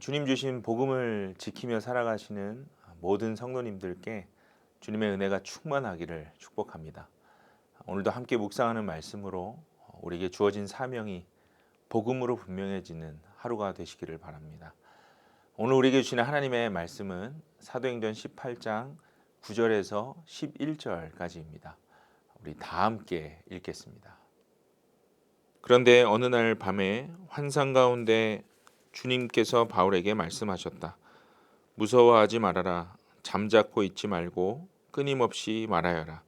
주님 주신 복음을 지키며 살아가시는 모든 성도님들께 주님의 은혜가 충만하기를 축복합니다. 오늘도 함께 묵상하는 말씀으로 우리에게 주어진 사명이 복음으로 분명해지는 하루가 되시기를 바랍니다. 오늘 우리에게 주시는 하나님의 말씀은 사도행전 18장 9절에서 11절까지입니다. 우리 다 함께 읽겠습니다. 그런데 어느 날 밤에 환상 가운데 주님께서 바울에게 말씀하셨다. 무서워하지 말아라. 잠자코 있지 말고 끊임없이 말하여라.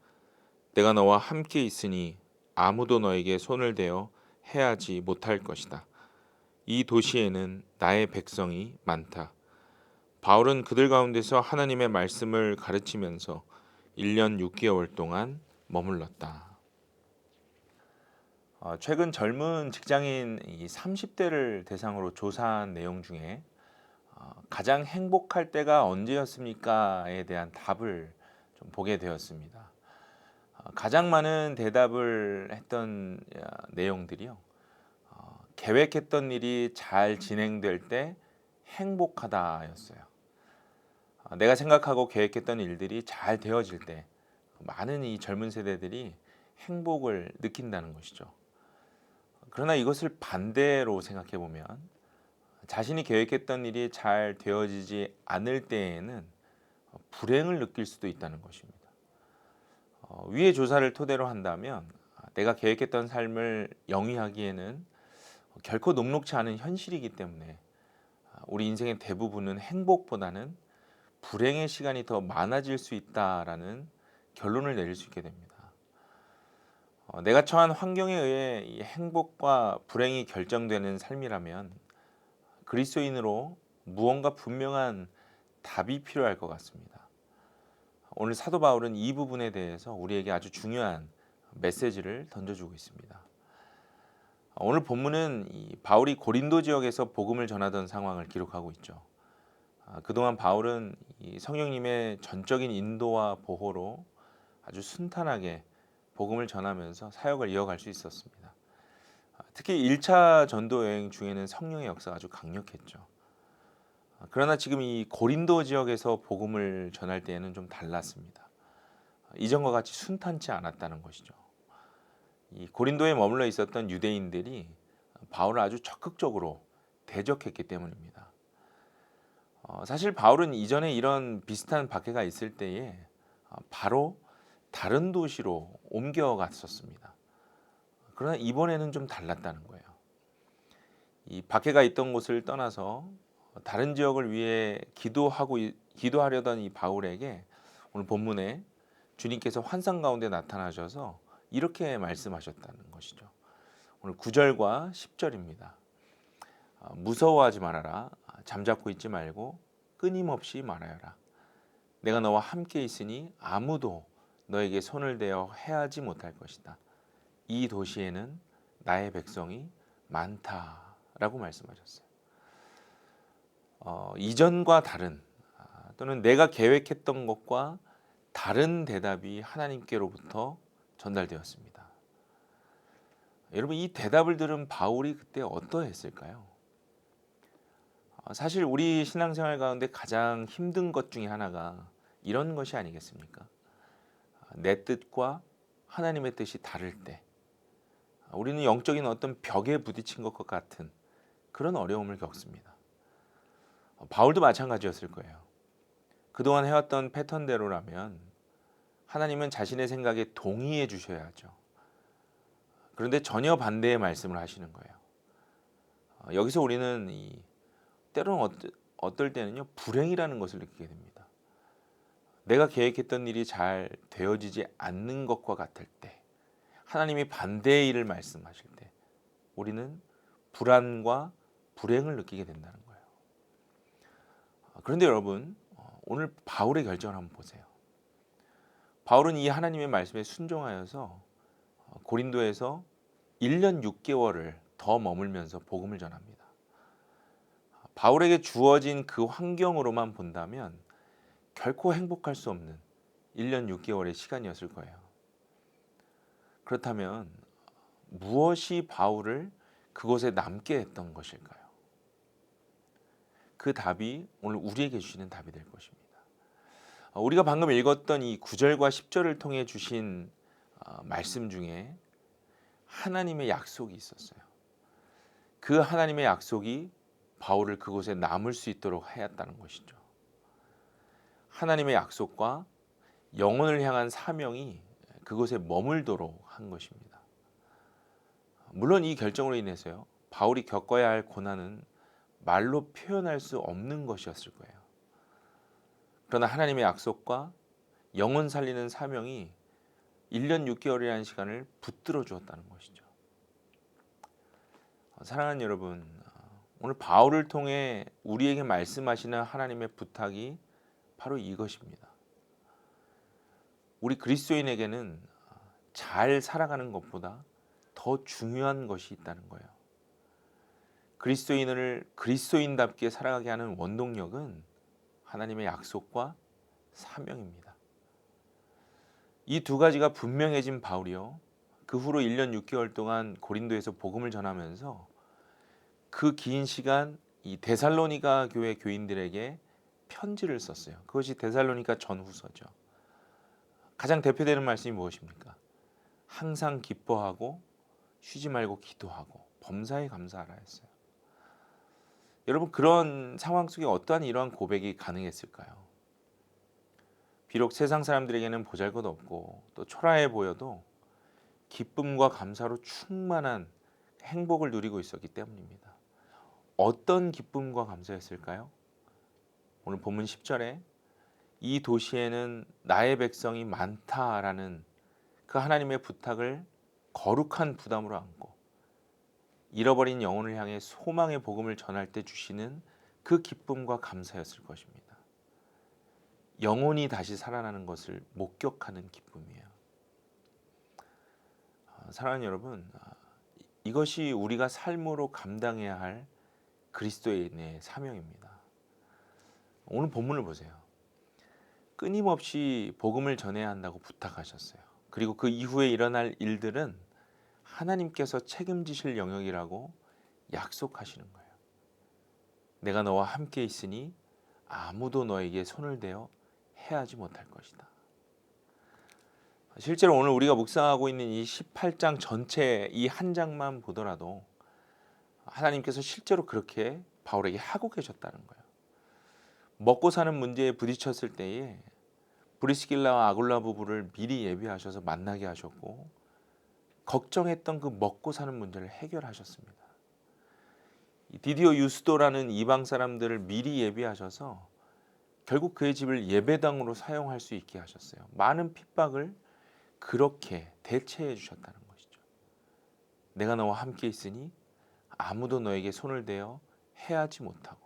내가 너와 함께 있으니 아무도 너에게 손을 대어 해하지 못할 것이다. 이 도시에는 나의 백성이 많다. 바울은 그들 가운데서 하나님의 말씀을 가르치면서 1년 6개월 동안 머물렀다. 최근 젊은 직장인 30대를 대상으로 조사한 내용 중에 가장 행복할 때가 언제였습니까에 대한 답을 좀 보게 되었습니다. 가장 많은 대답을 했던 내용들이요. 계획했던 일이 잘 진행될 때 행복하다였어요. 내가 생각하고 계획했던 일들이 잘 되어질 때 많은 이 젊은 세대들이 행복을 느낀다는 것이죠. 그러나 이것을 반대로 생각해 보면 자신이 계획했던 일이 잘 되어지지 않을 때에는 불행을 느낄 수도 있다는 것입니다. 위의 조사를 토대로 한다면 내가 계획했던 삶을 영위하기에는 결코 녹록치 않은 현실이기 때문에 우리 인생의 대부분은 행복보다는 불행의 시간이 더 많아질 수 있다라는 결론을 내릴 수 있게 됩니다. 내가 처한 환경에 의해 이 행복과 불행이 결정되는 삶이라면 그리스도인으로 무언가 분명한 답이 필요할 것 같습니다. 오늘 사도 바울은 이 부분에 대해서 우리에게 아주 중요한 메시지를 던져주고 있습니다. 오늘 본문은 이 바울이 고린도 지역에서 복음을 전하던 상황을 기록하고 있죠. 그동안 바울은 이 성령님의 전적인 인도와 보호로 아주 순탄하게 복음을 전하면서 사역을 이어갈 수 있었습니다. 특히 1차 전도 여행 중에는 성령의 역사가 아주 강력했죠. 그러나 지금 이 고린도 지역에서 복음을 전할 때에는 좀 달랐습니다. 이전과 같이 순탄치 않았다는 것이죠. 이 고린도에 머물러 있었던 유대인들이 바울을 아주 적극적으로 대적했기 때문입니다. 사실 바울은 이전에 이런 비슷한 박해가 있을 때에 바로 다른 도시로 옮겨갔었습니다. 그러나 이번에는 좀 달랐다는 거예요. 이 박해가 있던 곳을 떠나서 다른 지역을 위해 기도하려던 이 바울에게 오늘 본문에 주님께서 환상 가운데 나타나셔서 이렇게 말씀하셨다는 것이죠. 오늘 9절과 10절입니다. 무서워하지 말아라. 잠자코 있지 말고 끊임없이 말하여라. 내가 너와 함께 있으니 아무도 너에게 손을 대어 해하지 못할 것이다. 이 도시에는 나의 백성이 많다라고 말씀하셨어요. 이전과 다른 또는 내가 계획했던 것과 다른 대답이 하나님께로부터 전달되었습니다. 여러분 이 대답을 들은 바울이 그때 어떠했을까요? 사실 우리 신앙생활 가운데 가장 힘든 것 중에 하나가 이런 것이 아니겠습니까? 내 뜻과 하나님의 뜻이 다를 때 우리는 영적인 어떤 벽에 부딪힌 것과 같은 그런 어려움을 겪습니다. 바울도 마찬가지였을 거예요. 그동안 해왔던 패턴대로라면 하나님은 자신의 생각에 동의해 주셔야 하죠. 그런데 전혀 반대의 말씀을 하시는 거예요. 여기서 우리는 때로는 어떨 때는요 불행이라는 것을 느끼게 됩니다. 내가 계획했던 일이 잘 되어지지 않는 것과 같을 때 하나님이 반대의 일을 말씀하실 때 우리는 불안과 불행을 느끼게 된다는 거예요. 그런데 여러분 오늘 바울의 결정을 한번 보세요. 바울은 이 하나님의 말씀에 순종하여서 고린도에서 1년 6개월을 더 머물면서 복음을 전합니다. 바울에게 주어진 그 환경으로만 본다면 결코 행복할 수 없는 1년 6개월의 시간이었을 거예요. 그렇다면 무엇이 바울을 그곳에 남게 했던 것일까요? 그 답이 오늘 우리에게 주시는 답이 될 것입니다. 우리가 방금 읽었던 이 9절과 10절을 통해 주신 말씀 중에 하나님의 약속이 있었어요. 그 하나님의 약속이 바울을 그곳에 남을 수 있도록 하였다는 것이죠. 하나님의 약속과 영혼을 향한 사명이 그곳에 머물도록 한 것입니다. 물론 이 결정으로 인해서요, 바울이 겪어야 할 고난은 말로 표현할 수 없는 것이었을 거예요. 그러나 하나님의 약속과 영혼 살리는 사명이 1년 6개월이라는 시간을 붙들어 주었다는 것이죠. 사랑하는 여러분, 오늘 바울을 통해 우리에게 말씀하시는 하나님의 부탁이 바로 이것입니다. 우리 그리스도인에게는 잘 살아가는 것보다 더 중요한 것이 있다는 거예요. 그리스도인을 그리스도인답게 살아가게 하는 원동력은 하나님의 약속과 사명입니다. 이 두 가지가 분명해진 바울이요, 그 후로 1년 6개월 동안 고린도에서 복음을 전하면서 그 긴 시간 이 데살로니가 교회 교인들에게 편지를 썼어요. 그것이 데살로니가 전후서죠. 가장 대표되는 말씀이 무엇입니까? 항상 기뻐하고 쉬지 말고 기도하고 범사에 감사하라 했어요. 여러분, 그런 상황 속에 어떠한 이러한 고백이 가능했을까요? 비록 세상 사람들에게는 보잘것없고 또 초라해 보여도 기쁨과 감사로 충만한 행복을 누리고 있었기 때문입니다. 어떤 기쁨과 감사였을까요? 오늘 본문 10절에 이 도시에는 나의 백성이 많다라는 그 하나님의 부탁을 거룩한 부담으로 안고 잃어버린 영혼을 향해 소망의 복음을 전할 때 주시는 그 기쁨과 감사였을 것입니다. 영혼이 다시 살아나는 것을 목격하는 기쁨이에요. 사랑하는 여러분, 이것이 우리가 삶으로 감당해야 할 그리스도인의 사명입니다. 오늘 본문을 보세요. 끊임없이 복음을 전해야 한다고 부탁하셨어요. 그리고 그 이후에 일어날 일들은 하나님께서 책임지실 영역이라고 약속하시는 거예요. 내가 너와 함께 있으니 아무도 너에게 손을 대어 해하지 못할 것이다. 실제로 오늘 우리가 묵상하고 있는 이 18장 전체 이 한 장만 보더라도 하나님께서 실제로 그렇게 바울에게 하고 계셨다는 거예요. 먹고 사는 문제에 부딪혔을 때에 브리스길라와 아굴라 부부를 미리 예비하셔서 만나게 하셨고 걱정했던 그 먹고 사는 문제를 해결하셨습니다. 디디오 유스도라는 이방 사람들을 미리 예비하셔서 결국 그의 집을 예배당으로 사용할 수 있게 하셨어요. 많은 핍박을 그렇게 대체해 주셨다는 것이죠. 내가 너와 함께 있으니 아무도 너에게 손을 대어 해하지 못하고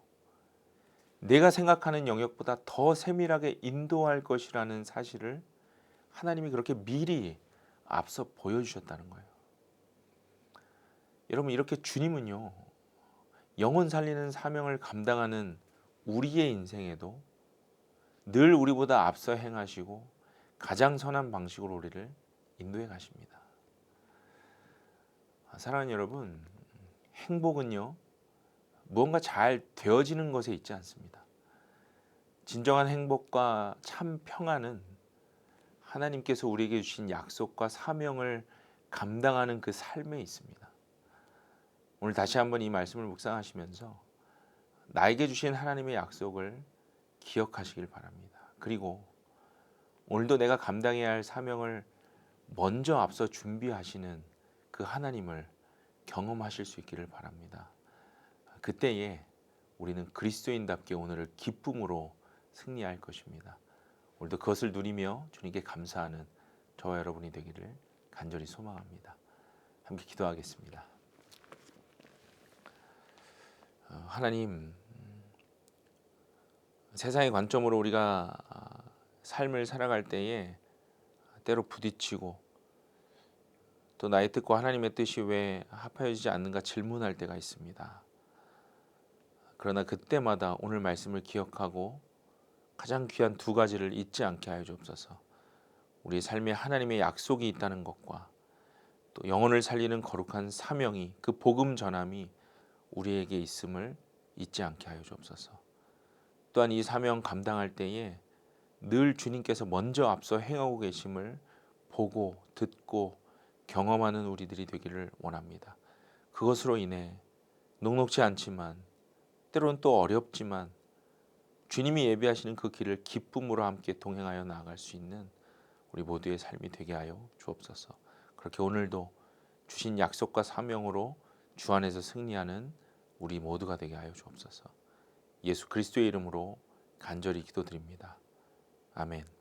내가 생각하는 영역보다 더 세밀하게 인도할 것이라는 사실을 하나님이 그렇게 미리 앞서 보여주셨다는 거예요. 여러분, 이렇게 주님은요, 영혼 살리는 사명을 감당하는 우리의 인생에도 늘 우리보다 앞서 행하시고 가장 선한 방식으로 우리를 인도해 가십니다. 사랑하는 여러분, 행복은요, 무언가 잘 되어지는 것에 있지 않습니다. 진정한 행복과 참 평안은 하나님께서 우리에게 주신 약속과 사명을 감당하는 그 삶에 있습니다. 오늘 다시 한번 이 말씀을 묵상하시면서 나에게 주신 하나님의 약속을 기억하시길 바랍니다. 그리고 오늘도 내가 감당해야 할 사명을 먼저 앞서 준비하시는 그 하나님을 경험하실 수 있기를 바랍니다. 그때에 우리는 그리스도인답게 오늘을 기쁨으로 승리할 것입니다. 오늘도 그것을 누리며 주님께 감사하는 저와 여러분이 되기를 간절히 소망합니다. 함께 기도하겠습니다. 하나님, 세상의 관점으로 우리가 삶을 살아갈 때에 때로 부딪히고 또 나의 뜻과 하나님의 뜻이 왜 합하여지지 않는가 질문할 때가 있습니다. 그러나 그때마다 오늘 말씀을 기억하고 가장 귀한 두 가지를 잊지 않게 하여 주옵소서. 우리 삶에 하나님의 약속이 있다는 것과 또 영혼을 살리는 거룩한 사명이, 그 복음 전함이 우리에게 있음을 잊지 않게 하여 주옵소서. 또한 이 사명 감당할 때에 늘 주님께서 먼저 앞서 행하고 계심을 보고 듣고 경험하는 우리들이 되기를 원합니다. 그것으로 인해 녹록지 않지만 때로는 또 어렵지만 주님이 예비하시는 그 길을 기쁨으로 함께 동행하여 나아갈 수 있는 우리 모두의 삶이 되게 하여 주옵소서. 그렇게 오늘도 주신 약속과 사명으로 주 안에서 승리하는 우리 모두가 되게 하여 주옵소서. 예수 그리스도의 이름으로 간절히 기도드립니다. 아멘.